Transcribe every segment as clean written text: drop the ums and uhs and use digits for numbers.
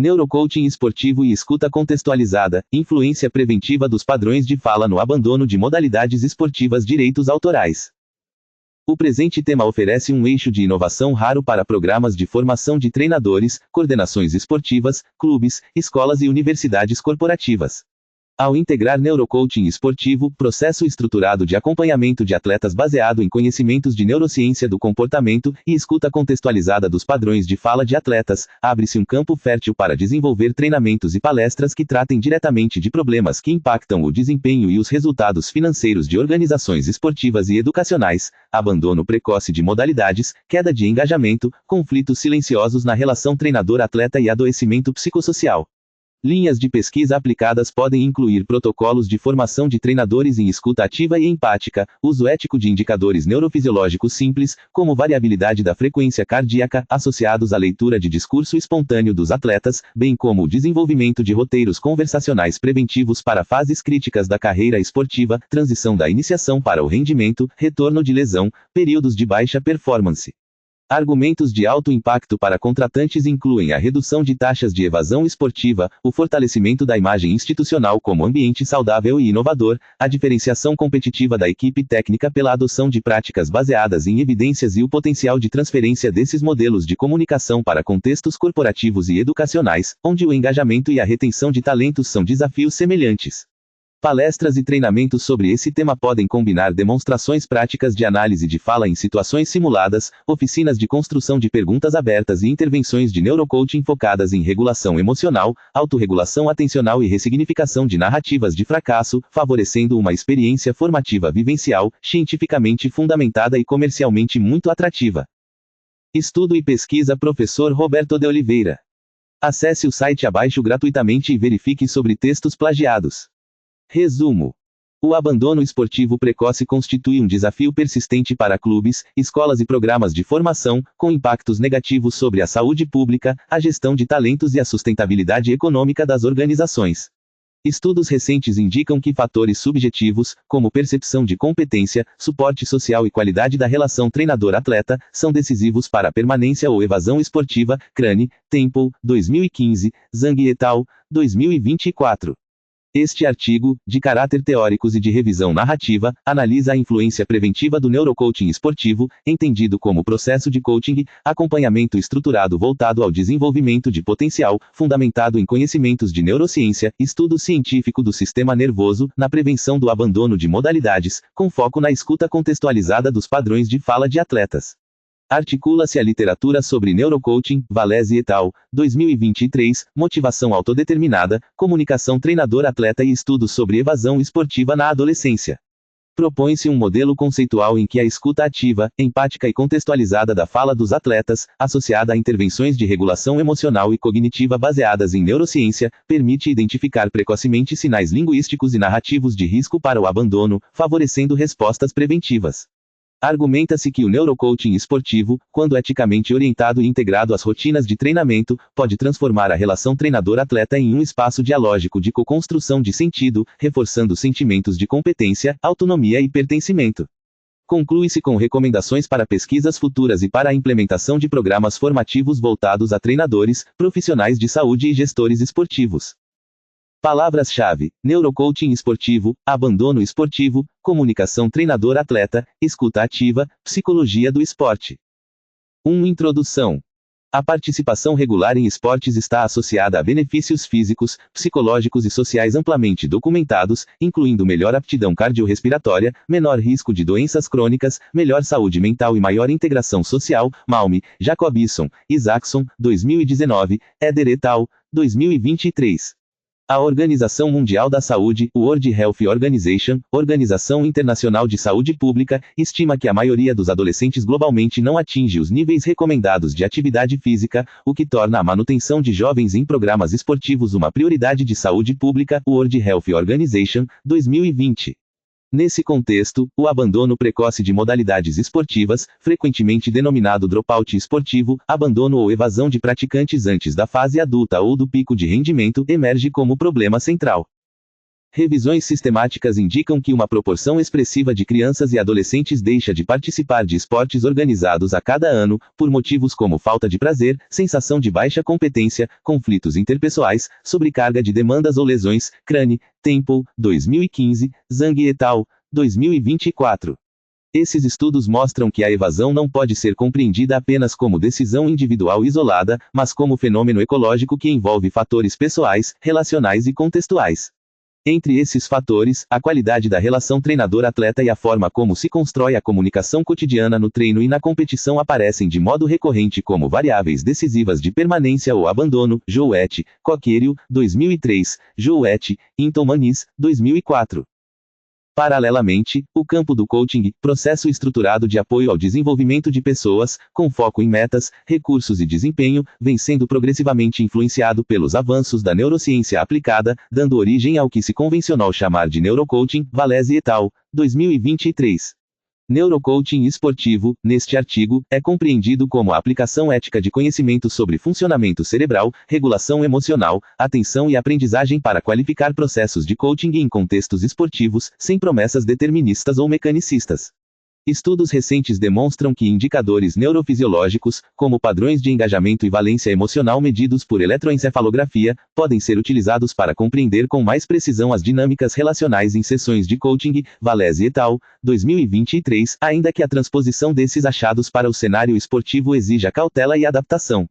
Neurocoaching esportivo e escuta contextualizada, influência preventiva dos padrões de fala no abandono de modalidades esportivas. Direitos autorais. O presente tema oferece um eixo de inovação raro para programas de formação de treinadores, coordenações esportivas, clubes, escolas e universidades corporativas. Ao integrar neurocoaching esportivo, processo estruturado de acompanhamento de atletas baseado em conhecimentos de neurociência do comportamento e escuta contextualizada dos padrões de fala de atletas, abre-se um campo fértil para desenvolver treinamentos e palestras que tratem diretamente de problemas que impactam o desempenho e os resultados financeiros de organizações esportivas e educacionais, abandono precoce de modalidades, queda de engajamento, conflitos silenciosos na relação treinador-atleta e adoecimento psicossocial. Linhas de pesquisa aplicadas podem incluir protocolos de formação de treinadores em escuta ativa e empática, uso ético de indicadores neurofisiológicos simples, como variabilidade da frequência cardíaca, associados à leitura de discurso espontâneo dos atletas, bem como o desenvolvimento de roteiros conversacionais preventivos para fases críticas da carreira esportiva, transição da iniciação para o rendimento, retorno de lesão, períodos de baixa performance. Argumentos de alto impacto para contratantes incluem a redução de taxas de evasão esportiva, o fortalecimento da imagem institucional como ambiente saudável e inovador, a diferenciação competitiva da equipe técnica pela adoção de práticas baseadas em evidências e o potencial de transferência desses modelos de comunicação para contextos corporativos e educacionais, onde o engajamento e a retenção de talentos são desafios semelhantes. Palestras e treinamentos sobre esse tema podem combinar demonstrações práticas de análise de fala em situações simuladas, oficinas de construção de perguntas abertas e intervenções de neurocoaching focadas em regulação emocional, autorregulação atencional e ressignificação de narrativas de fracasso, favorecendo uma experiência formativa vivencial, cientificamente fundamentada e comercialmente muito atrativa. Estudo e pesquisa Professor Roberto de Oliveira. Acesse o site abaixo gratuitamente e verifique sobre textos plagiados. Resumo. O abandono esportivo precoce constitui um desafio persistente para clubes, escolas e programas de formação, com impactos negativos sobre a saúde pública, a gestão de talentos e a sustentabilidade econômica das organizações. Estudos recentes indicam que fatores subjetivos, como percepção de competência, suporte social e qualidade da relação treinador-atleta, são decisivos para a permanência ou evasão esportiva. Crane, Temple, 2015, Zhang et al., 2024. Este artigo, de caráter teóricos e de revisão narrativa, analisa a influência preventiva do neurocoaching esportivo, entendido como processo de coaching, acompanhamento estruturado voltado ao desenvolvimento de potencial, fundamentado em conhecimentos de neurociência, estudo científico do sistema nervoso, na prevenção do abandono de modalidades, com foco na escuta contextualizada dos padrões de fala de atletas. Articula-se a literatura sobre neurocoaching, Valese et al., 2023, motivação autodeterminada, comunicação treinador-atleta e estudos sobre evasão esportiva na adolescência. Propõe-se um modelo conceitual em que a escuta ativa, empática e contextualizada da fala dos atletas, associada a intervenções de regulação emocional e cognitiva baseadas em neurociência, permite identificar precocemente sinais linguísticos e narrativos de risco para o abandono, favorecendo respostas preventivas. Argumenta-se que o neurocoaching esportivo, quando eticamente orientado e integrado às rotinas de treinamento, pode transformar a relação treinador-atleta em um espaço dialógico de co-construção de sentido, reforçando sentimentos de competência, autonomia e pertencimento. Conclui-se com recomendações para pesquisas futuras e para a implementação de programas formativos voltados a treinadores, profissionais de saúde e gestores esportivos. Palavras-chave: neurocoaching esportivo, abandono esportivo, comunicação treinador-atleta, escuta ativa, psicologia do esporte. 1. Introdução. A participação regular em esportes está associada a benefícios físicos, psicológicos e sociais amplamente documentados, incluindo melhor aptidão cardiorrespiratória, menor risco de doenças crônicas, melhor saúde mental e maior integração social. Malme, Jacobson, Isaacson, 2019, Eder et al., 2023. A Organização Mundial da Saúde, World Health Organization, Organização Internacional de Saúde Pública, estima que a maioria dos adolescentes globalmente não atinge os níveis recomendados de atividade física, o que torna a manutenção de jovens em programas esportivos uma prioridade de saúde pública. World Health Organization, 2020. Nesse contexto, o abandono precoce de modalidades esportivas, frequentemente denominado dropout esportivo, abandono ou evasão de praticantes antes da fase adulta ou do pico de rendimento, emerge como problema central. Revisões sistemáticas indicam que uma proporção expressiva de crianças e adolescentes deixa de participar de esportes organizados a cada ano, por motivos como falta de prazer, sensação de baixa competência, conflitos interpessoais, sobrecarga de demandas ou lesões. Crane, Temple, 2015, Zhang et al., 2024. Esses estudos mostram que a evasão não pode ser compreendida apenas como decisão individual isolada, mas como fenômeno ecológico que envolve fatores pessoais, relacionais e contextuais. Entre esses fatores, a qualidade da relação treinador-atleta e a forma como se constrói a comunicação cotidiana no treino e na competição aparecem de modo recorrente como variáveis decisivas de permanência ou abandono. Zhou et. Coquerio, 2003, Zhou et. Hinton Maniz, 2004. Paralelamente, o campo do coaching, processo estruturado de apoio ao desenvolvimento de pessoas, com foco em metas, recursos e desempenho, vem sendo progressivamente influenciado pelos avanços da neurociência aplicada, dando origem ao que se convencionou chamar de neurocoaching. Valese et al., 2023. Neurocoaching esportivo, neste artigo, é compreendido como a aplicação ética de conhecimento sobre funcionamento cerebral, regulação emocional, atenção e aprendizagem para qualificar processos de coaching em contextos esportivos, sem promessas deterministas ou mecanicistas. Estudos recentes demonstram que indicadores neurofisiológicos, como padrões de engajamento e valência emocional medidos por eletroencefalografia, podem ser utilizados para compreender com mais precisão as dinâmicas relacionais em sessões de coaching. Valese et al., 2023, ainda que a transposição desses achados para o cenário esportivo exija cautela e adaptação.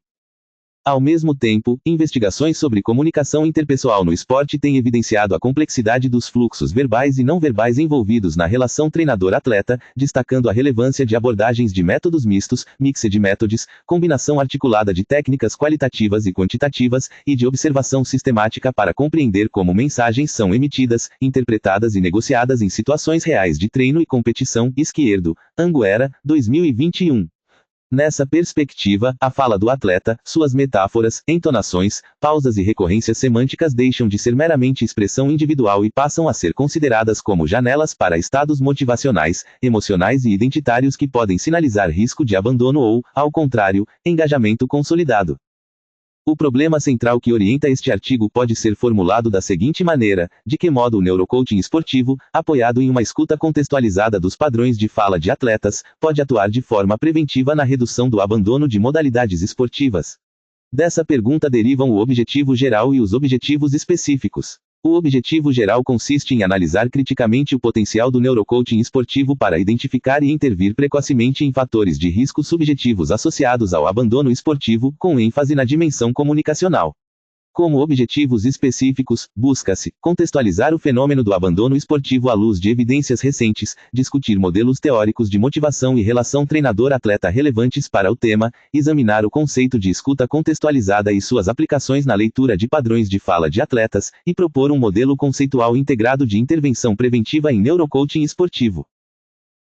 Ao mesmo tempo, investigações sobre comunicação interpessoal no esporte têm evidenciado a complexidade dos fluxos verbais e não verbais envolvidos na relação treinador-atleta, destacando a relevância de abordagens de métodos mistos, mixed methods, combinação articulada de técnicas qualitativas e quantitativas, e de observação sistemática para compreender como mensagens são emitidas, interpretadas e negociadas em situações reais de treino e competição. Izquierdo, Anguera, 2021. Nessa perspectiva, a fala do atleta, suas metáforas, entonações, pausas e recorrências semânticas deixam de ser meramente expressão individual e passam a ser consideradas como janelas para estados motivacionais, emocionais e identitários que podem sinalizar risco de abandono ou, ao contrário, engajamento consolidado. O problema central que orienta este artigo pode ser formulado da seguinte maneira: de que modo o neurocoaching esportivo, apoiado em uma escuta contextualizada dos padrões de fala de atletas, pode atuar de forma preventiva na redução do abandono de modalidades esportivas? Dessa pergunta derivam o objetivo geral e os objetivos específicos. O objetivo geral consiste em analisar criticamente o potencial do neurocoaching esportivo para identificar e intervir precocemente em fatores de risco subjetivos associados ao abandono esportivo, com ênfase na dimensão comunicacional. Como objetivos específicos, busca-se contextualizar o fenômeno do abandono esportivo à luz de evidências recentes, discutir modelos teóricos de motivação e relação treinador-atleta relevantes para o tema, examinar o conceito de escuta contextualizada e suas aplicações na leitura de padrões de fala de atletas, e propor um modelo conceitual integrado de intervenção preventiva em neurocoaching esportivo.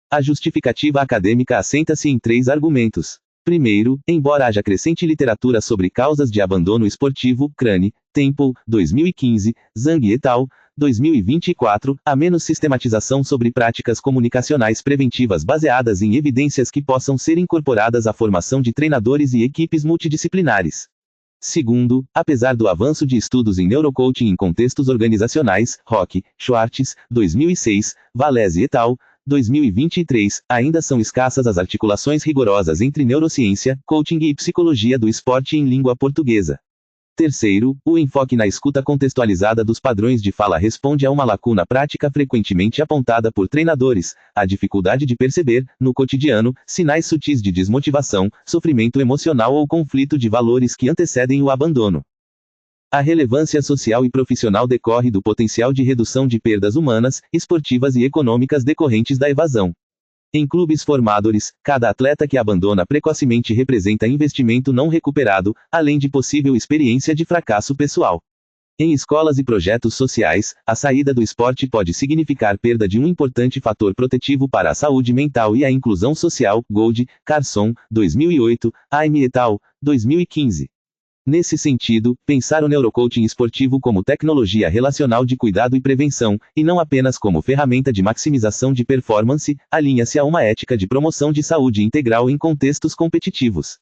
A justificativa acadêmica assenta-se em 3 argumentos. Primeiro, embora haja crescente literatura sobre causas de abandono esportivo, Crane, Temple, 2015, Zhang et al., 2024, há menos sistematização sobre práticas comunicacionais preventivas baseadas em evidências que possam ser incorporadas à formação de treinadores e equipes multidisciplinares. Segundo, apesar do avanço de estudos em neurocoaching em contextos organizacionais, Roque, Schwartz, 2006, Valese et al., 2023, ainda são escassas as articulações rigorosas entre neurociência, coaching e psicologia do esporte em língua portuguesa. Terceiro, o enfoque na escuta contextualizada dos padrões de fala responde a uma lacuna prática frequentemente apontada por treinadores: a dificuldade de perceber, no cotidiano, sinais sutis de desmotivação, sofrimento emocional ou conflito de valores que antecedem o abandono. A relevância social e profissional decorre do potencial de redução de perdas humanas, esportivas e econômicas decorrentes da evasão. Em clubes formadores, cada atleta que abandona precocemente representa investimento não recuperado, além de possível experiência de fracasso pessoal. Em escolas e projetos sociais, a saída do esporte pode significar perda de um importante fator protetivo para a saúde mental e a inclusão social. Gold, Carson, 2008, Aime et al., 2015. Nesse sentido, pensar o neurocoaching esportivo como tecnologia relacional de cuidado e prevenção, e não apenas como ferramenta de maximização de performance, alinha-se a uma ética de promoção de saúde integral em contextos competitivos.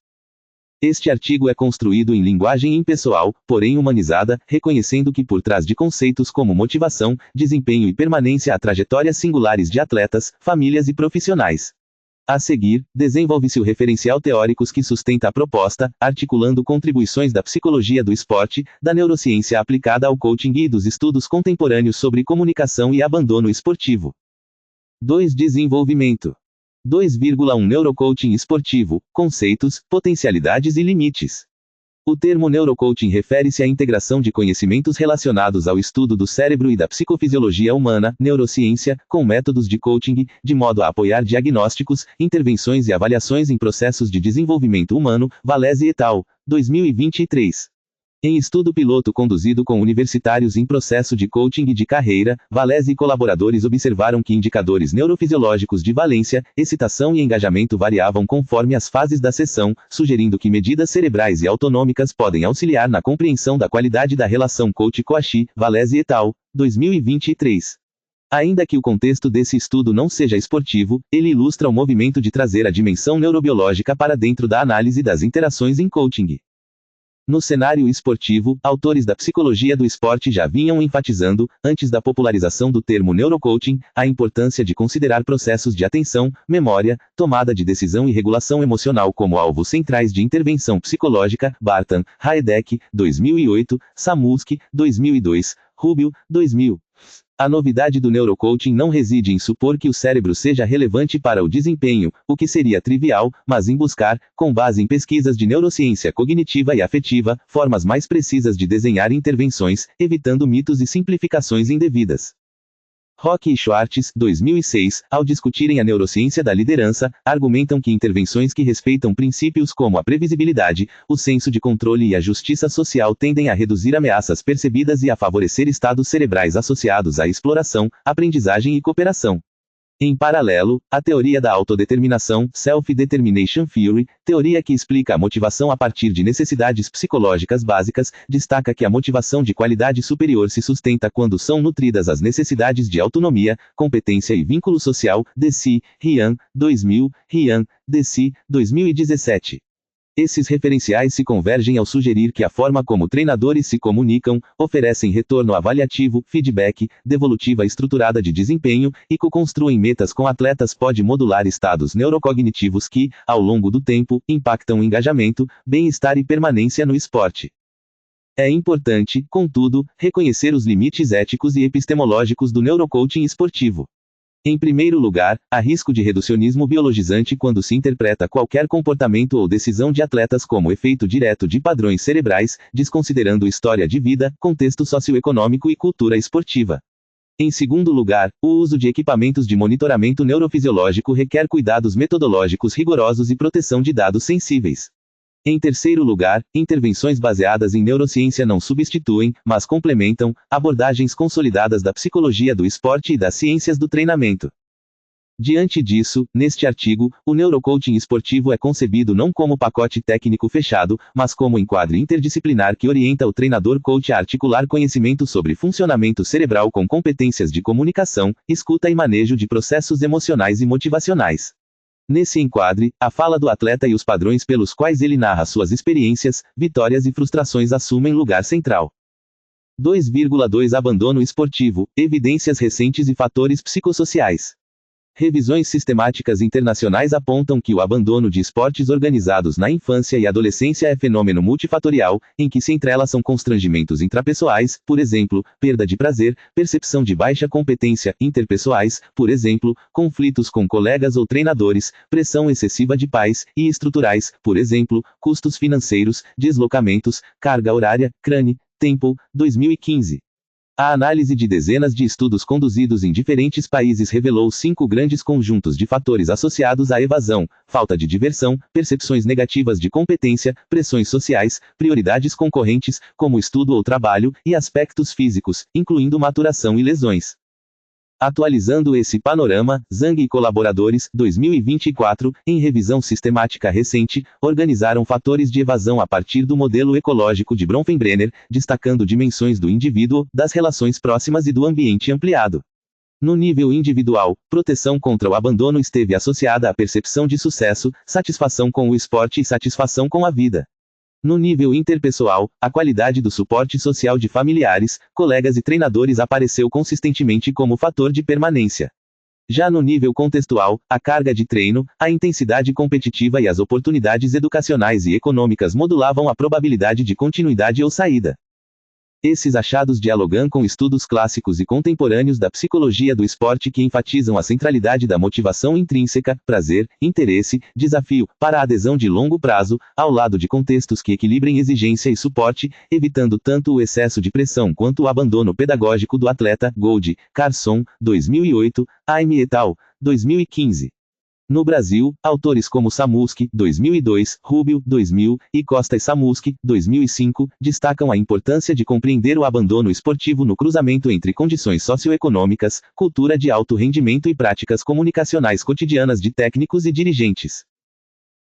Este artigo é construído em linguagem impessoal, porém humanizada, reconhecendo que por trás de conceitos como motivação, desempenho e permanência há trajetórias singulares de atletas, famílias e profissionais. A seguir, desenvolve-se o referencial teóricos que sustenta a proposta, articulando contribuições da psicologia do esporte, da neurociência aplicada ao coaching e dos estudos contemporâneos sobre comunicação e abandono esportivo. 2. Desenvolvimento. 2,1 Neurocoaching esportivo, conceitos, potencialidades e limites. O termo neurocoaching refere-se à integração de conhecimentos relacionados ao estudo do cérebro e da psicofisiologia humana, neurociência, com métodos de coaching, de modo a apoiar diagnósticos, intervenções e avaliações em processos de desenvolvimento humano, Valese et al., 2023. Em estudo piloto conduzido com universitários em processo de coaching de carreira, Valese e colaboradores observaram que indicadores neurofisiológicos de valência, excitação e engajamento variavam conforme as fases da sessão, sugerindo que medidas cerebrais e autonômicas podem auxiliar na compreensão da qualidade da relação coach-coach, Valese et al., 2023. Ainda que o contexto desse estudo não seja esportivo, ele ilustra o movimento de trazer a dimensão neurobiológica para dentro da análise das interações em coaching. No cenário esportivo, autores da psicologia do esporte já vinham enfatizando, antes da popularização do termo neurocoaching, a importância de considerar processos de atenção, memória, tomada de decisão e regulação emocional como alvos centrais de intervenção psicológica. Barton, Haedek, 2008, Samuski, 2002, Rubio, 2000. A novidade do neurocoaching não reside em supor que o cérebro seja relevante para o desempenho, o que seria trivial, mas em buscar, com base em pesquisas de neurociência cognitiva e afetiva, formas mais precisas de desenhar intervenções, evitando mitos e simplificações indevidas. Roque e Schwartz, 2006, ao discutirem a neurociência da liderança, argumentam que intervenções que respeitam princípios como a previsibilidade, o senso de controle e a justiça social tendem a reduzir ameaças percebidas e a favorecer estados cerebrais associados à exploração, aprendizagem e cooperação. Em paralelo, a teoria da autodeterminação, Self-Determination Theory, teoria que explica a motivação a partir de necessidades psicológicas básicas, destaca que a motivação de qualidade superior se sustenta quando são nutridas as necessidades de autonomia, competência e vínculo social. Deci, Ryan, 2000, Ryan, Deci, 2017. Esses referenciais se convergem ao sugerir que a forma como treinadores se comunicam, oferecem retorno avaliativo, feedback, devolutiva estruturada de desempenho, e co-construem metas com atletas pode modular estados neurocognitivos que, ao longo do tempo, impactam o engajamento, bem-estar e permanência no esporte. É importante, contudo, reconhecer os limites éticos e epistemológicos do neurocoaching esportivo. Em primeiro lugar, há risco de reducionismo biologizante quando se interpreta qualquer comportamento ou decisão de atletas como efeito direto de padrões cerebrais, desconsiderando história de vida, contexto socioeconômico e cultura esportiva. Em segundo lugar, o uso de equipamentos de monitoramento neurofisiológico requer cuidados metodológicos rigorosos e proteção de dados sensíveis. Em terceiro lugar, intervenções baseadas em neurociência não substituem, mas complementam, abordagens consolidadas da psicologia do esporte e das ciências do treinamento. Diante disso, neste artigo, o neurocoaching esportivo é concebido não como pacote técnico fechado, mas como enquadre interdisciplinar que orienta o treinador-coach a articular conhecimento sobre funcionamento cerebral com competências de comunicação, escuta e manejo de processos emocionais e motivacionais. Nesse enquadre, a fala do atleta e os padrões pelos quais ele narra suas experiências, vitórias e frustrações assumem lugar central. 2,2 Abandono esportivo, evidências recentes e fatores psicossociais. Revisões sistemáticas internacionais apontam que o abandono de esportes organizados na infância e adolescência é fenômeno multifatorial, em que se entrelaçam constrangimentos intrapessoais, por exemplo, perda de prazer, percepção de baixa competência, interpessoais, por exemplo, conflitos com colegas ou treinadores, pressão excessiva de pais, e estruturais, por exemplo, custos financeiros, deslocamentos, carga horária. Crane, Temple, 2015. A análise de dezenas de estudos conduzidos em diferentes países revelou 5 grandes conjuntos de fatores associados à evasão: falta de diversão, percepções negativas de competência, pressões sociais, prioridades concorrentes, como estudo ou trabalho, e aspectos físicos, incluindo maturação e lesões. Atualizando esse panorama, Zhang e colaboradores, 2024, em revisão sistemática recente, organizaram fatores de evasão a partir do modelo ecológico de Bronfenbrenner, destacando dimensões do indivíduo, das relações próximas e do ambiente ampliado. No nível individual, proteção contra o abandono esteve associada à percepção de sucesso, satisfação com o esporte e satisfação com a vida. No nível interpessoal, a qualidade do suporte social de familiares, colegas e treinadores apareceu consistentemente como fator de permanência. Já no nível contextual, a carga de treino, a intensidade competitiva e as oportunidades educacionais e econômicas modulavam a probabilidade de continuidade ou saída. Esses achados dialogam com estudos clássicos e contemporâneos da psicologia do esporte que enfatizam a centralidade da motivação intrínseca, prazer, interesse, desafio, para a adesão de longo prazo, ao lado de contextos que equilibrem exigência e suporte, evitando tanto o excesso de pressão quanto o abandono pedagógico do atleta. Gold, Carson, 2008, Aime et al., 2015. No Brasil, autores como Samuski, 2002, Rubio, 2000, e Costa e Samuski, 2005, destacam a importância de compreender o abandono esportivo no cruzamento entre condições socioeconômicas, cultura de alto rendimento e práticas comunicacionais cotidianas de técnicos e dirigentes.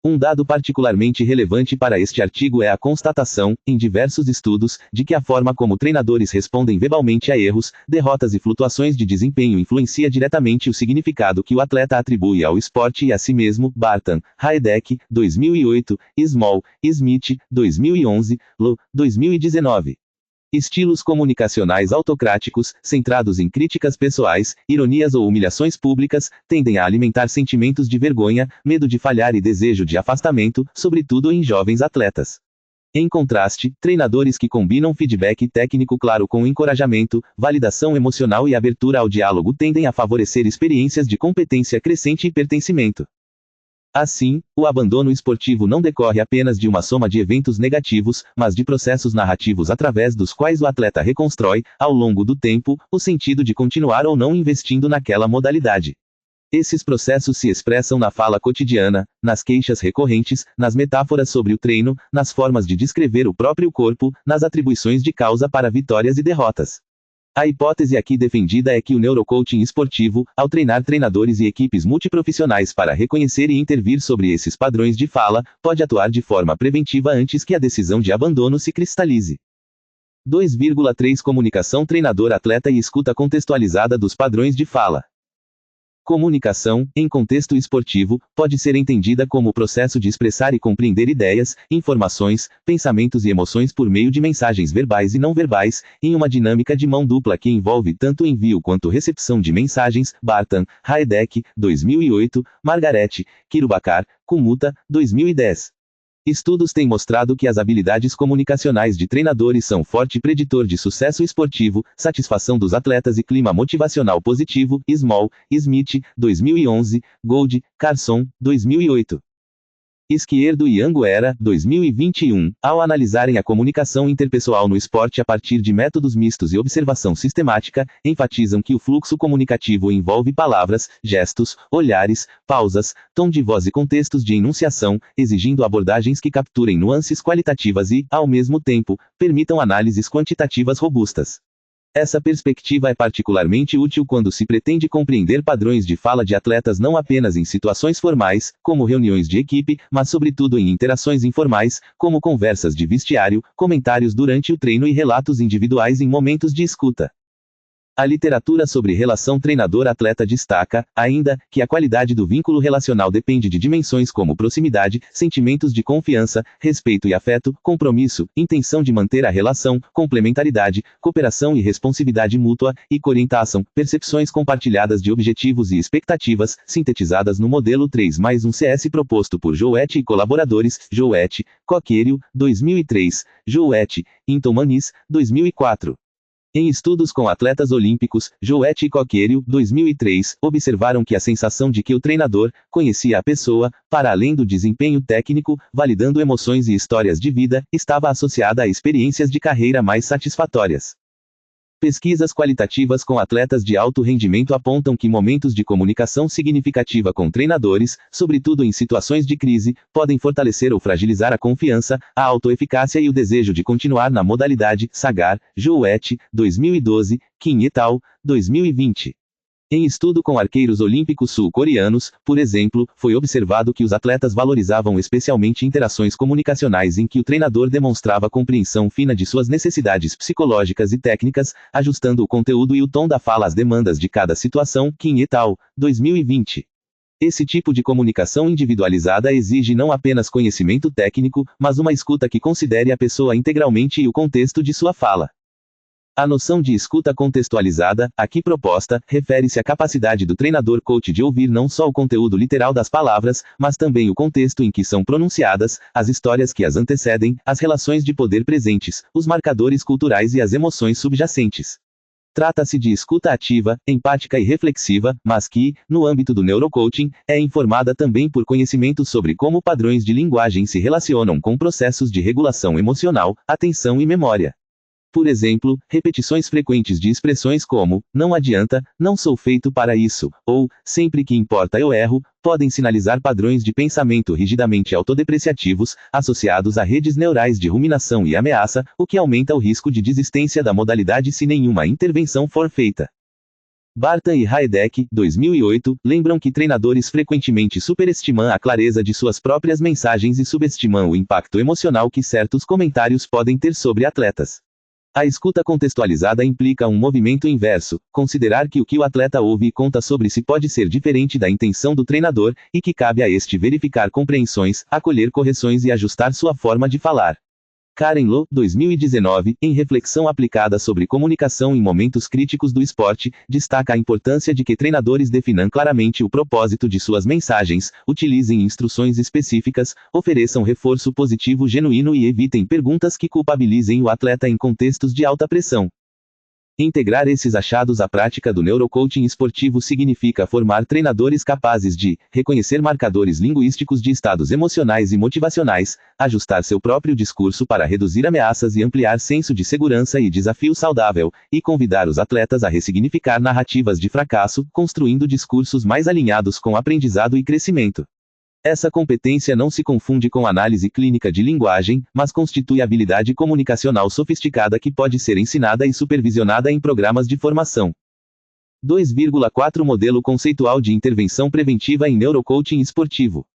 Um dado particularmente relevante para este artigo é a constatação, em diversos estudos, de que a forma como treinadores respondem verbalmente a erros, derrotas e flutuações de desempenho influencia diretamente o significado que o atleta atribui ao esporte e a si mesmo. Barton, Haedek, 2008, Small, Smith, 2011, Lo, 2019. Estilos comunicacionais autocráticos, centrados em críticas pessoais, ironias ou humilhações públicas, tendem a alimentar sentimentos de vergonha, medo de falhar e desejo de afastamento, sobretudo em jovens atletas. Em contraste, treinadores que combinam feedback técnico claro com encorajamento, validação emocional e abertura ao diálogo tendem a favorecer experiências de competência crescente e pertencimento. Assim, o abandono esportivo não decorre apenas de uma soma de eventos negativos, mas de processos narrativos através dos quais o atleta reconstrói, ao longo do tempo, o sentido de continuar ou não investindo naquela modalidade. Esses processos se expressam na fala cotidiana, nas queixas recorrentes, nas metáforas sobre o treino, nas formas de descrever o próprio corpo, nas atribuições de causa para vitórias e derrotas. A hipótese aqui defendida é que o neurocoaching esportivo, ao treinar treinadores e equipes multiprofissionais para reconhecer e intervir sobre esses padrões de fala, pode atuar de forma preventiva antes que a decisão de abandono se cristalize. 2,3 Comunicação treinador-atleta e escuta contextualizada dos padrões de fala. Comunicação, em contexto esportivo, pode ser entendida como o processo de expressar e compreender ideias, informações, pensamentos e emoções por meio de mensagens verbais e não verbais, em uma dinâmica de mão dupla que envolve tanto envio quanto recepção de mensagens. Barton, Haedek, 2008, Margaret, Kirubakar, Kumuta, 2010. Estudos têm mostrado que as habilidades comunicacionais de treinadores são forte preditor de sucesso esportivo, satisfação dos atletas e clima motivacional positivo. Small, Smith, 2011, Gold, Carson, 2008. Izquierdo e Anguera, 2021, ao analisarem a comunicação interpessoal no esporte a partir de métodos mistos e observação sistemática, enfatizam que o fluxo comunicativo envolve palavras, gestos, olhares, pausas, tom de voz e contextos de enunciação, exigindo abordagens que capturem nuances qualitativas e, ao mesmo tempo, permitam análises quantitativas robustas. Essa perspectiva é particularmente útil quando se pretende compreender padrões de fala de atletas não apenas em situações formais, como reuniões de equipe, mas sobretudo em interações informais, como conversas de vestiário, comentários durante o treino e relatos individuais em momentos de escuta. A literatura sobre relação treinador-atleta destaca, ainda, que a qualidade do vínculo relacional depende de dimensões como proximidade, sentimentos de confiança, respeito e afeto, compromisso, intenção de manter a relação, complementaridade, cooperação e responsividade mútua, e orientação, percepções compartilhadas de objetivos e expectativas, sintetizadas no modelo 3+1 CS proposto por Jouet e colaboradores. Jouet, Coquerio, 2003, Jouet, Hinton Manis, 2004. Em estudos com atletas olímpicos, Jouet e Coquerio, 2003, observaram que a sensação de que o treinador conhecia a pessoa, para além do desempenho técnico, validando emoções e histórias de vida, estava associada a experiências de carreira mais satisfatórias. Pesquisas qualitativas com atletas de alto rendimento apontam que momentos de comunicação significativa com treinadores, sobretudo em situações de crise, podem fortalecer ou fragilizar a confiança, a autoeficácia e o desejo de continuar na modalidade. Sagar, Jouet, 2012, Kim et al., 2020. Em estudo com arqueiros olímpicos sul-coreanos, por exemplo, foi observado que os atletas valorizavam especialmente interações comunicacionais em que o treinador demonstrava compreensão fina de suas necessidades psicológicas e técnicas, ajustando o conteúdo e o tom da fala às demandas de cada situação. Kim et al., 2020. Esse tipo de comunicação individualizada exige não apenas conhecimento técnico, mas uma escuta que considere a pessoa integralmente e o contexto de sua fala. A noção de escuta contextualizada, aqui proposta, refere-se à capacidade do treinador-coach de ouvir não só o conteúdo literal das palavras, mas também o contexto em que são pronunciadas, as histórias que as antecedem, as relações de poder presentes, os marcadores culturais e as emoções subjacentes. Trata-se de escuta ativa, empática e reflexiva, mas que, no âmbito do neurocoaching, é informada também por conhecimento sobre como padrões de linguagem se relacionam com processos de regulação emocional, atenção e memória. Por exemplo, repetições frequentes de expressões como, não adianta, não sou feito para isso, ou, sempre que importa eu erro, podem sinalizar padrões de pensamento rigidamente autodepreciativos, associados a redes neurais de ruminação e ameaça, o que aumenta o risco de desistência da modalidade se nenhuma intervenção for feita. Barta e Haidek, 2008, lembram que treinadores frequentemente superestimam a clareza de suas próprias mensagens e subestimam o impacto emocional que certos comentários podem ter sobre atletas. A escuta contextualizada implica um movimento inverso, considerar que o que o atleta ouve e conta sobre si pode ser diferente da intenção do treinador, e que cabe a este verificar compreensões, acolher correções e ajustar sua forma de falar. Karen Loh, 2019, em reflexão aplicada sobre comunicação em momentos críticos do esporte, destaca a importância de que treinadores definam claramente o propósito de suas mensagens, utilizem instruções específicas, ofereçam reforço positivo genuíno e evitem perguntas que culpabilizem o atleta em contextos de alta pressão. Integrar esses achados à prática do neurocoaching esportivo significa formar treinadores capazes de reconhecer marcadores linguísticos de estados emocionais e motivacionais, ajustar seu próprio discurso para reduzir ameaças e ampliar senso de segurança e desafio saudável, e convidar os atletas a ressignificar narrativas de fracasso, construindo discursos mais alinhados com aprendizado e crescimento. Essa competência não se confunde com análise clínica de linguagem, mas constitui habilidade comunicacional sofisticada que pode ser ensinada e supervisionada em programas de formação. 2,4 Modelo conceitual de intervenção preventiva em neurocoaching esportivo.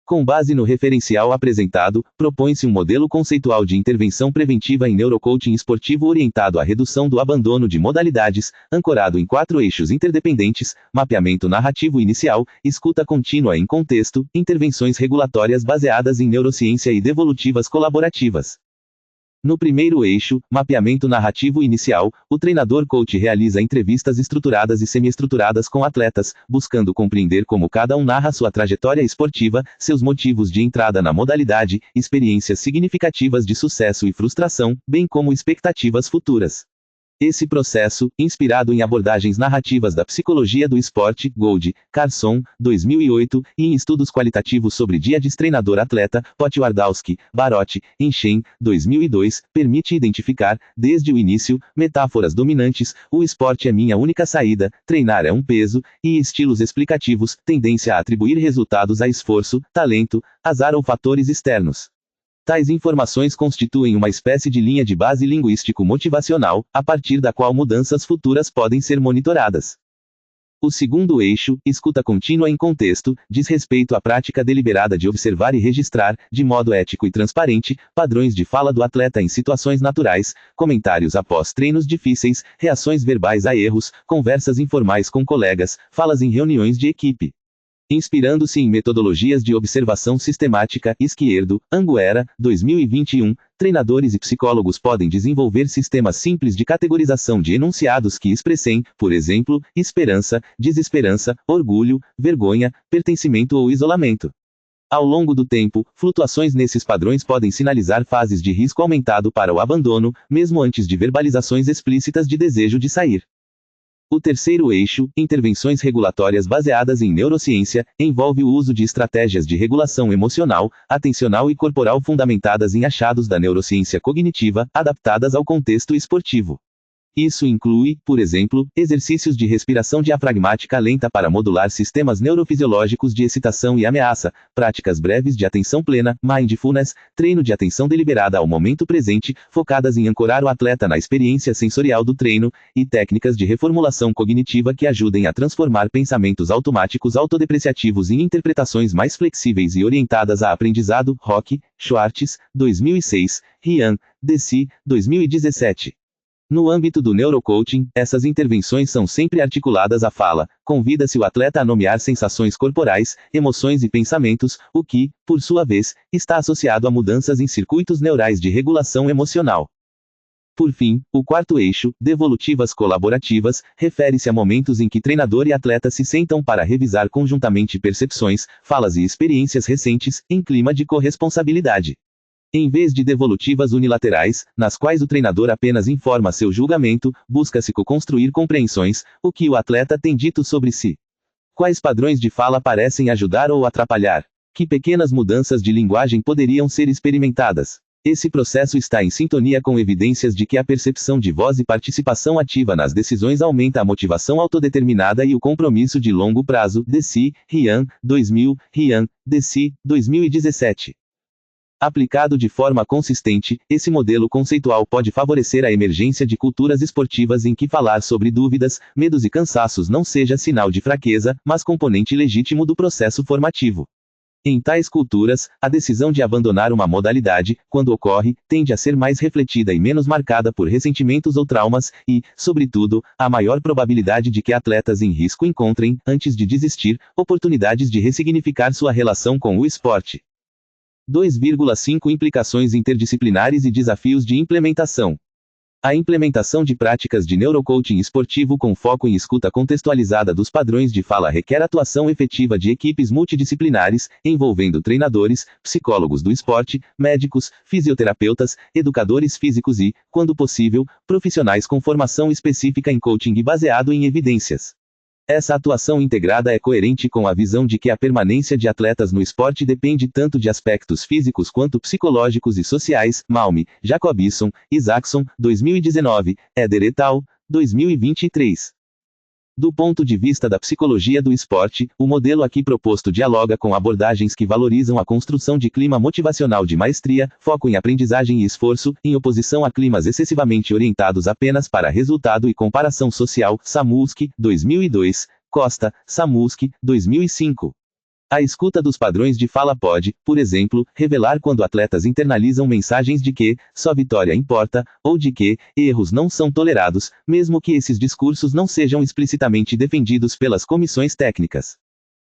Com base no referencial apresentado, propõe-se um modelo conceitual de intervenção preventiva em neurocoaching esportivo orientado à redução do abandono de modalidades, ancorado em 4 eixos interdependentes: mapeamento narrativo inicial, escuta contínua em contexto, intervenções regulatórias baseadas em neurociência e devolutivas colaborativas. No primeiro eixo, mapeamento narrativo inicial, o treinador-coach realiza entrevistas estruturadas e semi-estruturadas com atletas, buscando compreender como cada um narra sua trajetória esportiva, seus motivos de entrada na modalidade, experiências significativas de sucesso e frustração, bem como expectativas futuras. Esse processo, inspirado em abordagens narrativas da psicologia do esporte, Gold, Carson, 2008, e em estudos qualitativos sobre Diades treinador-atleta, Potwardowski, Barotti, Enchen, 2002, permite identificar, desde o início, metáforas dominantes: o esporte é minha única saída, treinar é um peso, e estilos explicativos, tendência a atribuir resultados a esforço, talento, azar ou fatores externos. Tais informações constituem uma espécie de linha de base linguístico-motivacional, a partir da qual mudanças futuras podem ser monitoradas. O segundo eixo, escuta contínua em contexto, diz respeito à prática deliberada de observar e registrar, de modo ético e transparente, padrões de fala do atleta em situações naturais, comentários após treinos difíceis, reações verbais a erros, conversas informais com colegas, falas em reuniões de equipe. Inspirando-se em metodologias de observação sistemática, Izquierdo, Anguera, 2021, treinadores e psicólogos podem desenvolver sistemas simples de categorização de enunciados que expressem, por exemplo, esperança, desesperança, orgulho, vergonha, pertencimento ou isolamento. Ao longo do tempo, flutuações nesses padrões podem sinalizar fases de risco aumentado para o abandono, mesmo antes de verbalizações explícitas de desejo de sair. O terceiro eixo, intervenções regulatórias baseadas em neurociência, envolve o uso de estratégias de regulação emocional, atencional e corporal fundamentadas em achados da neurociência cognitiva, adaptadas ao contexto esportivo. Isso inclui, por exemplo, exercícios de respiração diafragmática lenta para modular sistemas neurofisiológicos de excitação e ameaça, práticas breves de atenção plena, mindfulness, treino de atenção deliberada ao momento presente, focadas em ancorar o atleta na experiência sensorial do treino, e técnicas de reformulação cognitiva que ajudem a transformar pensamentos automáticos autodepreciativos em interpretações mais flexíveis e orientadas a aprendizado. Rock, Schwartz, 2006, Ryan, Deci, 2017. No âmbito do neurocoaching, essas intervenções são sempre articuladas à fala. Convida-se o atleta a nomear sensações corporais, emoções e pensamentos, o que, por sua vez, está associado a mudanças em circuitos neurais de regulação emocional. Por fim, o quarto eixo, devolutivas colaborativas, refere-se a momentos em que treinador e atleta se sentam para revisar conjuntamente percepções, falas e experiências recentes, em clima de corresponsabilidade. Em vez de devolutivas unilaterais, nas quais o treinador apenas informa seu julgamento, busca-se co-construir compreensões, o que o atleta tem dito sobre si. Quais padrões de fala parecem ajudar ou atrapalhar? Que pequenas mudanças de linguagem poderiam ser experimentadas? Esse processo está em sintonia com evidências de que a percepção de voz e participação ativa nas decisões aumenta a motivação autodeterminada e o compromisso de longo prazo. Deci, Ryan, 2000, Ryan, Deci, 2017. Aplicado de forma consistente, esse modelo conceitual pode favorecer a emergência de culturas esportivas em que falar sobre dúvidas, medos e cansaços não seja sinal de fraqueza, mas componente legítimo do processo formativo. Em tais culturas, a decisão de abandonar uma modalidade, quando ocorre, tende a ser mais refletida e menos marcada por ressentimentos ou traumas, e, sobretudo, há maior probabilidade de que atletas em risco encontrem, antes de desistir, oportunidades de ressignificar sua relação com o esporte. 2,5 Implicações interdisciplinares e desafios de implementação. A implementação de práticas de neurocoaching esportivo com foco em escuta contextualizada dos padrões de fala requer atuação efetiva de equipes multidisciplinares, envolvendo treinadores, psicólogos do esporte, médicos, fisioterapeutas, educadores físicos e, quando possível, profissionais com formação específica em coaching e baseado em evidências. Essa atuação integrada é coerente com a visão de que a permanência de atletas no esporte depende tanto de aspectos físicos quanto psicológicos e sociais. Malme, Jacobson, Isaacson, 2019, Eder et al., 2023. Do ponto de vista da psicologia do esporte, o modelo aqui proposto dialoga com abordagens que valorizam a construção de clima motivacional de maestria, foco em aprendizagem e esforço, em oposição a climas excessivamente orientados apenas para resultado e comparação social. Samuelsky, 2002, Costa, Samuelsky, 2005. A escuta dos padrões de fala pode, por exemplo, revelar quando atletas internalizam mensagens de que só vitória importa, ou de que erros não são tolerados, mesmo que esses discursos não sejam explicitamente defendidos pelas comissões técnicas.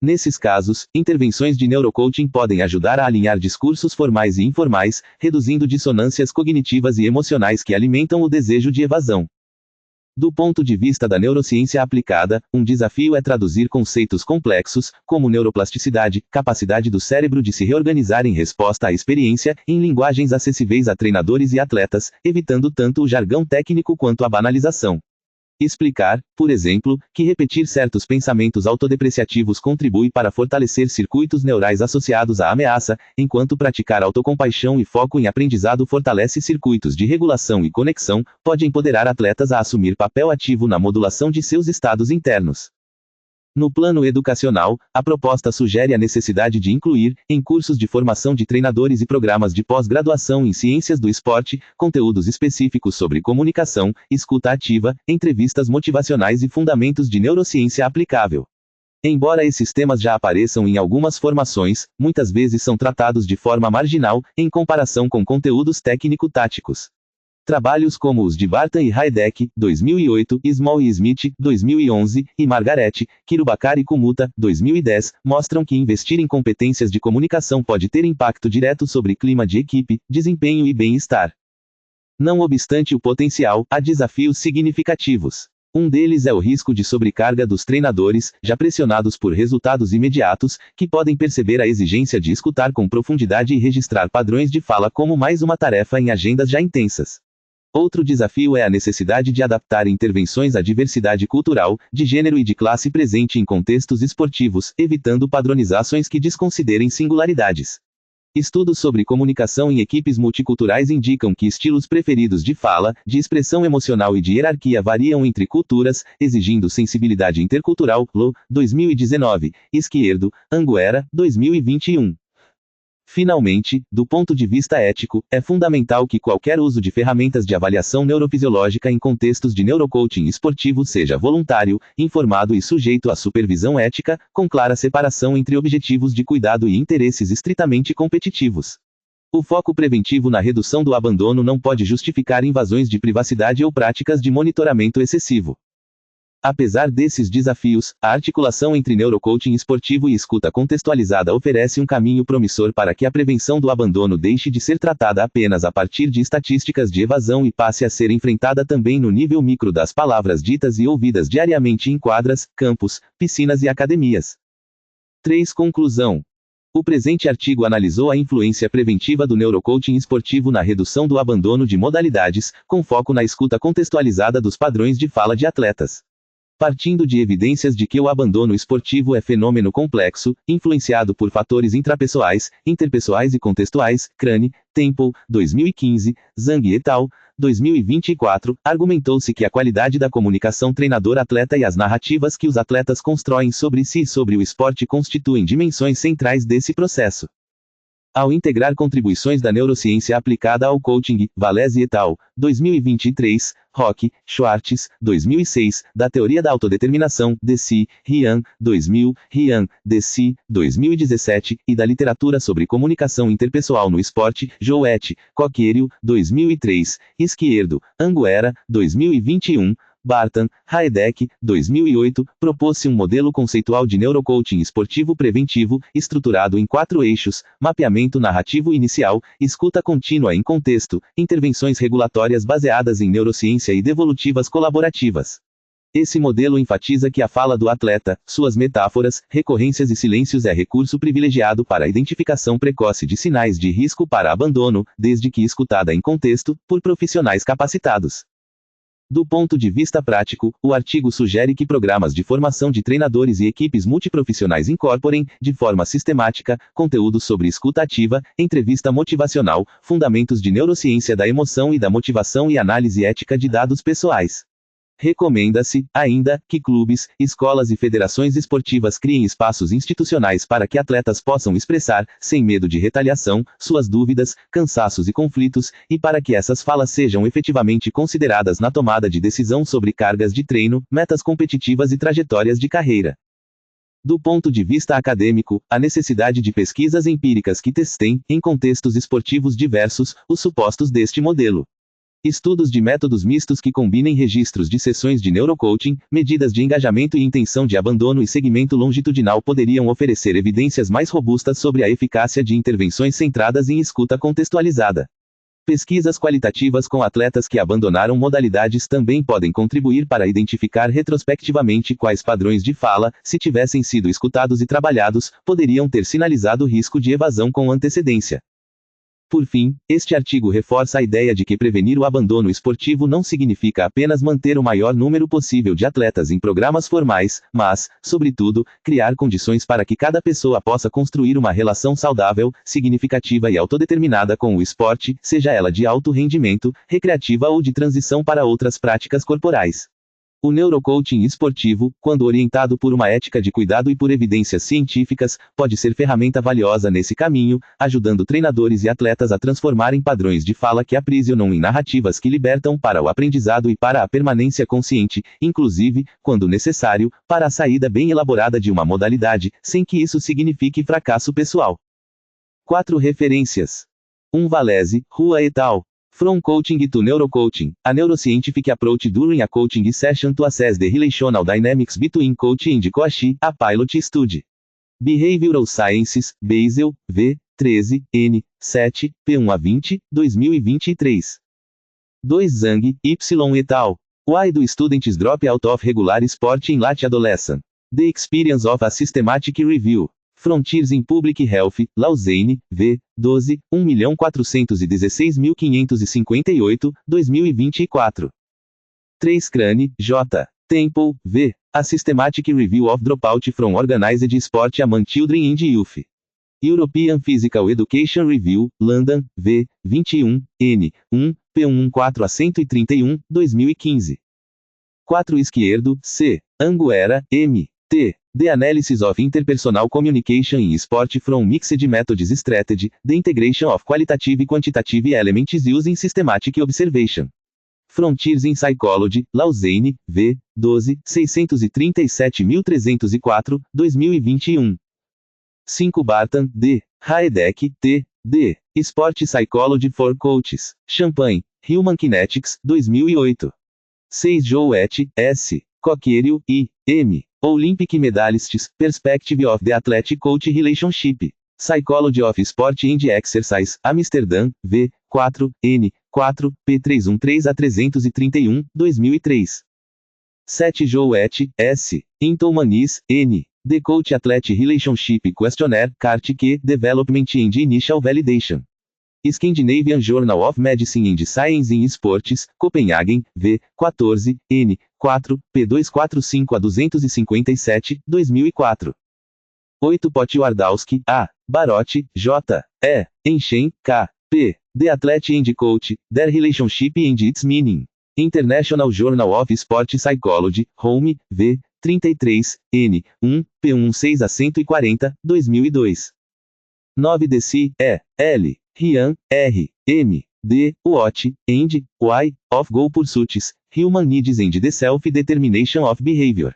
Nesses casos, intervenções de neurocoaching podem ajudar a alinhar discursos formais e informais, reduzindo dissonâncias cognitivas e emocionais que alimentam o desejo de evasão. Do ponto de vista da neurociência aplicada, um desafio é traduzir conceitos complexos, como neuroplasticidade, capacidade do cérebro de se reorganizar em resposta à experiência, em linguagens acessíveis a treinadores e atletas, evitando tanto o jargão técnico quanto a banalização. Explicar, por exemplo, que repetir certos pensamentos autodepreciativos contribui para fortalecer circuitos neurais associados à ameaça, enquanto praticar autocompaixão e foco em aprendizado fortalece circuitos de regulação e conexão, pode empoderar atletas a assumir papel ativo na modulação de seus estados internos. No plano educacional, a proposta sugere a necessidade de incluir, em cursos de formação de treinadores e programas de pós-graduação em ciências do esporte, conteúdos específicos sobre comunicação, escuta ativa, entrevistas motivacionais e fundamentos de neurociência aplicável. Embora esses temas já apareçam em algumas formações, muitas vezes são tratados de forma marginal, em comparação com conteúdos técnico-táticos. Trabalhos como os de Barta e Heideck, 2008, Small e Smith, 2011, e Margaret, Kirubakar e Kumuta, 2010, mostram que investir em competências de comunicação pode ter impacto direto sobre clima de equipe, desempenho e bem-estar. Não obstante o potencial, há desafios significativos. Um deles é o risco de sobrecarga dos treinadores, já pressionados por resultados imediatos, que podem perceber a exigência de escutar com profundidade e registrar padrões de fala como mais uma tarefa em agendas já intensas. Outro desafio é a necessidade de adaptar intervenções à diversidade cultural, de gênero e de classe presente em contextos esportivos, evitando padronizações que desconsiderem singularidades. Estudos sobre comunicação em equipes multiculturais indicam que estilos preferidos de fala, de expressão emocional e de hierarquia variam entre culturas, exigindo sensibilidade intercultural. Lo, 2019, Izquierdo, Anguera, 2021. Finalmente, do ponto de vista ético, é fundamental que qualquer uso de ferramentas de avaliação neurofisiológica em contextos de neurocoaching esportivo seja voluntário, informado e sujeito à supervisão ética, com clara separação entre objetivos de cuidado e interesses estritamente competitivos. O foco preventivo na redução do abandono não pode justificar invasões de privacidade ou práticas de monitoramento excessivo. Apesar desses desafios, a articulação entre neurocoaching esportivo e escuta contextualizada oferece um caminho promissor para que a prevenção do abandono deixe de ser tratada apenas a partir de estatísticas de evasão e passe a ser enfrentada também no nível micro das palavras ditas e ouvidas diariamente em quadras, campos, piscinas e academias. 3. Conclusão. O presente artigo analisou a influência preventiva do neurocoaching esportivo na redução do abandono de modalidades, com foco na escuta contextualizada dos padrões de fala de atletas. Partindo de evidências de que o abandono esportivo é fenômeno complexo, influenciado por fatores intrapessoais, interpessoais e contextuais, Crane, Temple, 2015, Zhang et al., 2024, argumentou-se que a qualidade da comunicação treinador-atleta e as narrativas que os atletas constroem sobre si e sobre o esporte constituem dimensões centrais desse processo. Ao integrar contribuições da neurociência aplicada ao coaching, Valese et al., 2023, Rock, Schwartz, 2006, da teoria da autodeterminação, Deci, Ryan, 2000, Ryan, Deci, 2017, e da literatura sobre comunicação interpessoal no esporte, Jouet, Coqueiro, 2003, Izquierdo, Anguera, 2021, Barton, Haedek, 2008, propôs-se um modelo conceitual de neurocoaching esportivo preventivo, estruturado em 4 eixos: mapeamento narrativo inicial, escuta contínua em contexto, intervenções regulatórias baseadas em neurociência e devolutivas colaborativas. Esse modelo enfatiza que a fala do atleta, suas metáforas, recorrências e silêncios é recurso privilegiado para a identificação precoce de sinais de risco para abandono, desde que escutada em contexto, por profissionais capacitados. Do ponto de vista prático, o artigo sugere que programas de formação de treinadores e equipes multiprofissionais incorporem, de forma sistemática, conteúdos sobre escuta ativa, entrevista motivacional, fundamentos de neurociência da emoção e da motivação e análise ética de dados pessoais. Recomenda-se, ainda, que clubes, escolas e federações esportivas criem espaços institucionais para que atletas possam expressar, sem medo de retaliação, suas dúvidas, cansaços e conflitos, e para que essas falas sejam efetivamente consideradas na tomada de decisão sobre cargas de treino, metas competitivas e trajetórias de carreira. Do ponto de vista acadêmico, a necessidade de pesquisas empíricas que testem, em contextos esportivos diversos, os supostos deste modelo. Estudos de métodos mistos que combinem registros de sessões de neurocoaching, medidas de engajamento e intenção de abandono e segmento longitudinal poderiam oferecer evidências mais robustas sobre a eficácia de intervenções centradas em escuta contextualizada. Pesquisas qualitativas com atletas que abandonaram modalidades também podem contribuir para identificar retrospectivamente quais padrões de fala, se tivessem sido escutados e trabalhados, poderiam ter sinalizado risco de evasão com antecedência. Por fim, este artigo reforça a ideia de que prevenir o abandono esportivo não significa apenas manter o maior número possível de atletas em programas formais, mas, sobretudo, criar condições para que cada pessoa possa construir uma relação saudável, significativa e autodeterminada com o esporte, seja ela de alto rendimento, recreativa ou de transição para outras práticas corporais. O neurocoaching esportivo, quando orientado por uma ética de cuidado e por evidências científicas, pode ser ferramenta valiosa nesse caminho, ajudando treinadores e atletas a transformarem padrões de fala que aprisionam em narrativas que libertam para o aprendizado e para a permanência consciente, inclusive, quando necessário, para a saída bem elaborada de uma modalidade, sem que isso signifique fracasso pessoal. 4 referências. 1. Valese, Rua et al. From Coaching to Neurocoaching, a Neuroscientific Approach During a Coaching Session to Assess the Relational Dynamics Between Coach and Coachee, a Pilot Study. Behavioral Sciences, Basel, V. 13, N. 7, P1A20, 2023. 2. Zhang, Y et al. Why do students drop out of regular sport in late adolescence? The Experience of a Systematic Review. Frontiers in Public Health, Lausanne, V. 12, 1.416.558, 2024. 3. Crane, J. Temple, V. A Systematic Review of Dropout from Organized Sport Among Children and Youth. European Physical Education Review, London, V. 21, N. 1, P114 a 131, 2015. 4 esquerdo, C. Anguera, M. T. The Analysis of Interpersonal Communication in Sport from Mixed Methods Strategy, the Integration of Qualitative Quantitative Elements Using Systematic Observation. Frontiers in Psychology, Lausanne, V. 12, 637304, 2021. 5 Barton, D. Haedek, T. D. Sport Psychology for Coaches, Champaign, Human Kinetics, 2008. 6 Jouet, S. Coqueiro, I. M. Olympic Medalists, Perspective of the Athletic-Coach Relationship. Psychology of Sport and Exercise, Amsterdã, V. 4, N. 4, P313 a 331, 2003. 7 Jouet, S. Intomanis, N. The Coach-Athlete Relationship Questionnaire, CART-Q, Development and Initial Validation. Scandinavian Journal of Medicine and Science in Sports, Copenhagen, V. 14, N. 4, P245 a 257, 2004. 8 Potwardowski, A. Barotti, J. E. Enchen, K. P. The Athlete and Coach, Their Relationship and Its Meaning. International Journal of Sport Psychology, Home, V. 33, N. 1, P16 a 140, 2002. 9 DC, E. L. Ryan, R. M. D. What, and, Why, of Goal Pursuits, Human Needs and the Self-Determination of Behavior.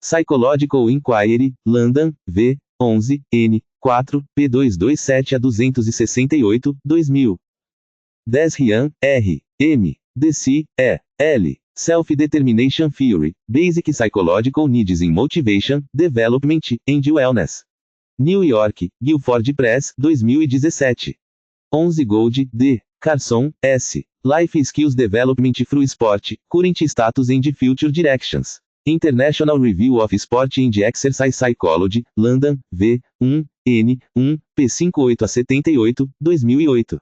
Psychological Inquiry, London, V. 11, N. 4, P227 a 268, 2000. 10 Ryan, R. M. DC, E. L. Self-Determination Theory, Basic Psychological Needs in Motivation, Development, and Wellness. New York, Guilford Press, 2017. 11 Gold, D. Carson, S. Life Skills Development through Sport, Current Status and Future Directions. International Review of Sport and Exercise Psychology, London, V. 1, N. 1, P58 a 78, 2008.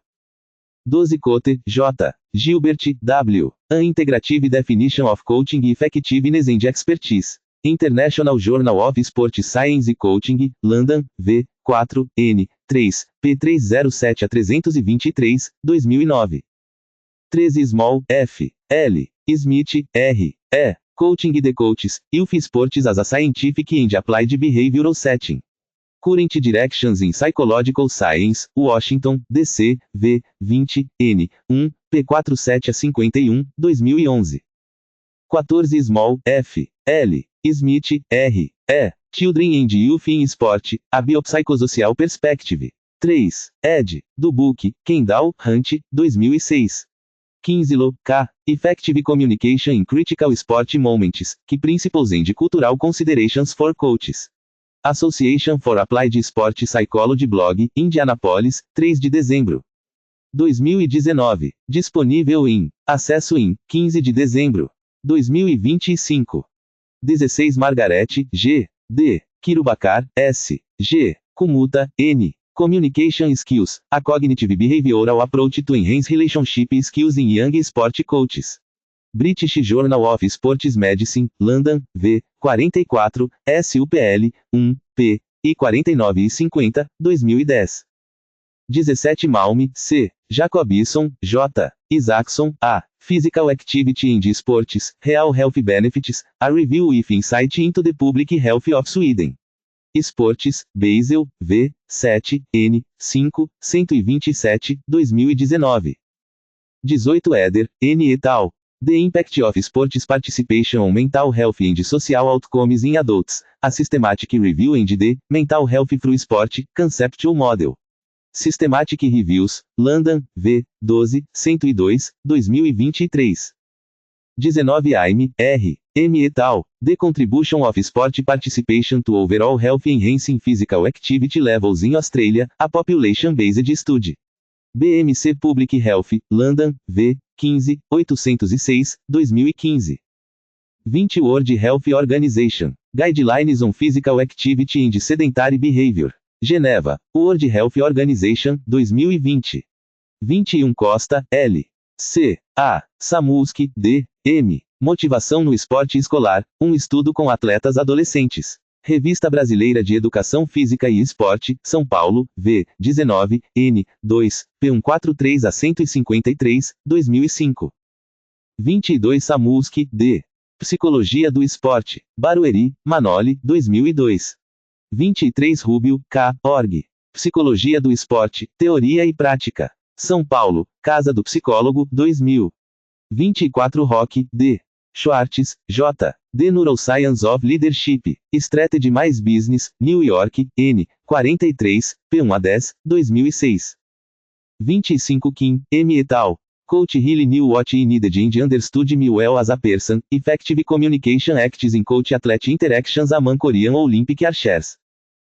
12 Cote, J. Gilbert, W. An Integrative Definition of Coaching Effectiveness and Expertise. International Journal of Sport Science Coaching, London, V. 4, N. 3, P307 a 323, 2009. 13 Small, F. L. Smith, R. E. Coaching the Coaches, Youth Sports as a Scientific and Applied Behavioral Setting. Current Directions in Psychological Science, Washington, D.C., V. 20, N. 1, P47 a 51, 2011. 14 Small, F. L. Smith, R. E. Children and Youth in Sport, A Biopsychosocial Perspective. 3. Ed. Do Book, Kendall, Hunt, 2006. 15 Lo. K. Effective Communication in Critical Sport Moments, Key Principles and Cultural Considerations for Coaches. Association for Applied Sport Psychology Blog, Indianapolis, 3 de dezembro. 2019. Disponível em Acesso em 15 de dezembro. 2025. 16 Margaret, G. D. Kirubacar, S. G. Kumuta, N. Communication Skills, A Cognitive Behavioral Approach to Enhance Relationship Skills in Young Sport Coaches. British Journal of Sports Medicine, London, V. 44, SUPL, 1, P. I 49 e 50, 2010. 17 Malme, C. Jacobson, J. Isaacson, A. Physical Activity and Sports, Real Health Benefits, A Review with Insight into the Public Health of Sweden. Sports, Basel, V. 7, N. 5, 127, 2019. 18 Eder, N. et al. The Impact of Sports Participation on Mental Health and Social Outcomes in Adults, A Systematic Review and the Mental Health Through Sport, Conceptual Model. Systematic Reviews, London, V. 12, 102, 2023. 19 Aime, R. M. et al. The Contribution of Sport Participation to Overall Health Enhancing Physical Activity Levels in Australia, A Population-Based Study. BMC Public Health, London, V. 15, 806, 2015. 20 World Health Organization. Guidelines on Physical Activity and Sedentary Behavior. Geneva, World Health Organization, 2020. 21 Costa, L. C. A. Samulski, D. M. Motivação no Esporte Escolar, um estudo com atletas adolescentes. Revista Brasileira de Educação Física e Esporte, São Paulo, v. 19, n. 2, p. 143 a 153, 2005. 22 Samulski, D. Psicologia do Esporte. Barueri, Manoli, 2002. 23 Rubio, K. Org. Psicologia do Esporte, Teoria e Prática. São Paulo, Casa do Psicólogo, 2000. 24 Roque, D. Schwartz, J. The Neuroscience of Leadership, Strategy mais Business, New York, N. 43, p1 a 10, 2006. 25 Kim, M. et al. Coach really knew what he needed and understood me well as a person. Effective communication acts in coach-athlete interactions among Korean Olympic archers.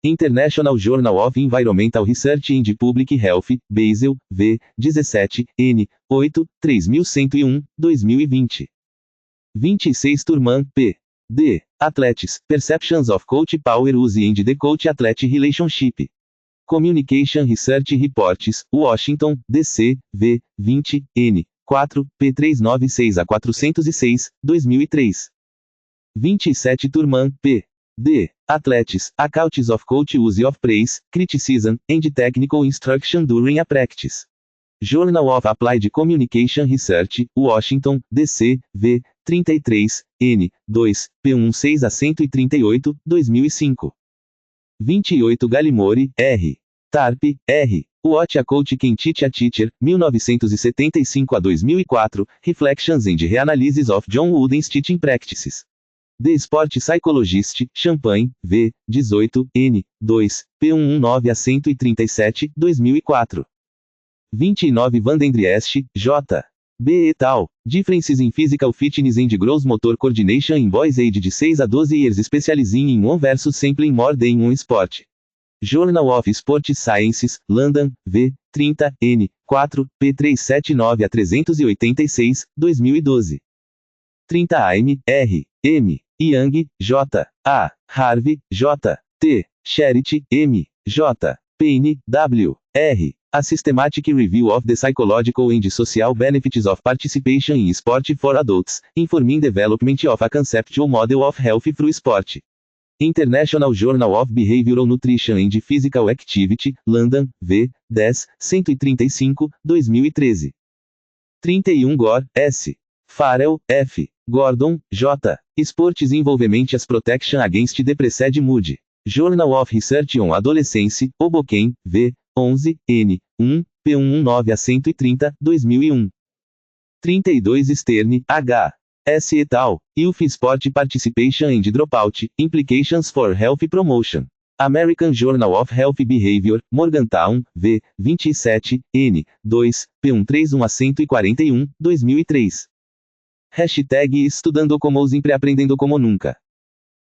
International Journal of Environmental Research and Public Health, Basel, v. 17, n. 8, 3101, 2020. 26 Turman, P. D. Athletes, Perceptions of Coach Power Use and the Coach-Athlete Relationship. Communication Research Reports, Washington, D.C., v. 20, n. 4, p. 396 a 406, 2003. 27 Turman, P. D. Athletes, Accounts of Coach Use of Praise, Criticism, and Technical Instruction During a Practice. Journal of Applied Communication Research, Washington, D.C., v. 33, n. 2, p. 16 a 138, 2005. 28 Gallimore, R. Tarp, R. What a Coach Can Teach a Teacher, 1975 a 2004, Reflections and Reanalysis of John Wooden's Teaching Practices. The Sport Psychologist, Champaign, v. 18, n. 2, p. 119 a 137, 2004. 29 Vandendriest, J. B. et al. Differences in Physical Fitness and Gross Motor Coordination in Boys aged 6 a 12 years specializing in one versus sampling more than one sport. Journal of Sport Sciences, London, v. 30, n. 4, p. 379 a 386, 2012. 30 AM, R. M. Young, J. A. Harvey, J. T. Sherritt, M. J. Payne, W. R. A Systematic Review of the Psychological and Social Benefits of Participation in Sport for Adults, Informing Development of a Conceptual Model of Health through Sport. International Journal of Behavioral Nutrition and Physical Activity, London, v. 10, 135, 2013. 31 Gore, S. Farrell, F. Gordon, J. Sports Involvement as Protection Against Depressed Mood. Journal of Research on Adolescence, Hoboken, v. 11, n. 1, p. 119 a 130, 2001. 32 Stern, H. S. et al. Youth Sport Participation and Dropout, Implications for Health Promotion. American Journal of Health Behavior, Morgantown, v. 27, n. 2, p. 131 a 141, 2003. Hashtag Estudando como sempre aprendendo como nunca.